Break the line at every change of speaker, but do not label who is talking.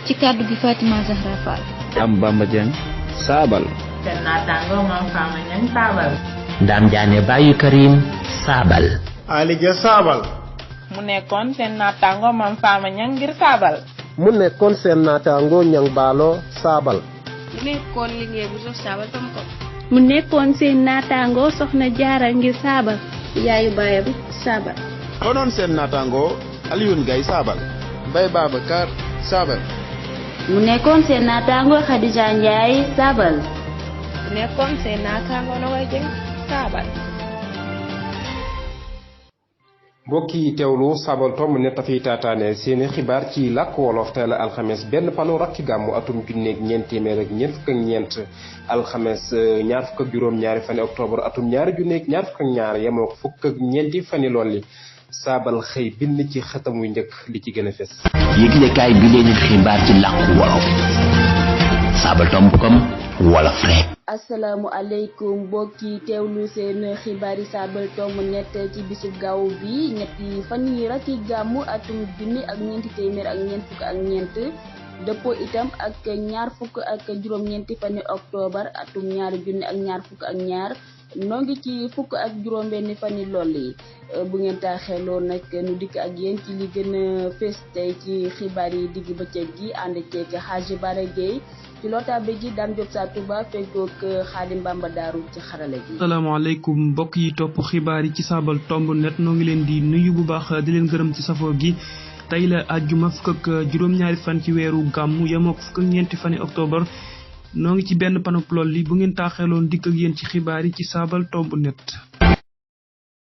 ci kàddu gi Fatima Zahra Fall.
am Bamba Dieng Saabal.
seen naataango Mame Fama Niang Saabal.
Ndam Diané Bayu Karim Saabal.
Ali Dia Saabal.
mu nekkoon seen naataango Mame Fama Niang ngir Saabal.
mu nekkoon seen naataango Niang Baalo Saabal.
mu nekkoon liggéey bu sof Saabal tam ko.
mu nekkoon seen naataango Soxna Jaara ngir Saabal.
yaayu baayam Saabal.
konoon seen naataango Alioune Gaye Saabal. Mbaye Babacar Saabal.
mu nekkoon seen naataango Khadija Ndiaye Saabal.
mu nekkoon seen naataango Nogoy Dieng Saabal.
mbokk yi teewlu Saabal tomb net dafay taataane seeni xibaar ci làkk wolof tey la alxames benn panu rakki gàmmu atum junneeg ñeent téeméer ak ñeent fukk ak ñeent alxames ñaar fukk ak juróom-ñaari fani octobre atum ñaari junneeg ñaar fukk ak ñaar yemoo ko fukk ak ñeenti fani lool Saabal xëy bind ci xëtam wu njëkk li ci gën a fes.
yëglekaay bi leen xibaar ci làkku wolof sabaltom.com wolof rek.
asalaamualeykum mbokki teewlu seen xibaari Sabaltom net ci bisu gaaw bi ñetti fan yi rakki gàmmu atum junni ak ñeenti téeméer ak ñeent fukk ak ñeent dëppoo itam ak ñaar fukk ak juróom-ñeenti fani octobre atum ñaari junni ak ñaar fukk ak ñaar noo ngi ci fukk ak juróom-benni fani lool yi bu ngeen taaxeeloo nag nu dikk ak yéen ci li gën a fees tey ci xibaar yi digg bëccëg gi ànd ceeg Hadji Bara Gueye ci lootabe gi Dame Diop sa Touba feggoog Khadim Bamba Daaru ci xarala gi.
asalaamaaleykum mbokk yi topp xibaar yi ci Sabaltom net noo ngi leen di nuyu bu baax di leen gërëm ci safoo gi tey la àjjuma fukk ak juróom-ñaari fan ci weeru gàmmu yemoo ko fukk ak ñeenti fani octobre noo ngi ci benn panop lool li bu ngeen taaxeeloon dikk ak yéen ci xibaar yi ci Sabaltom net.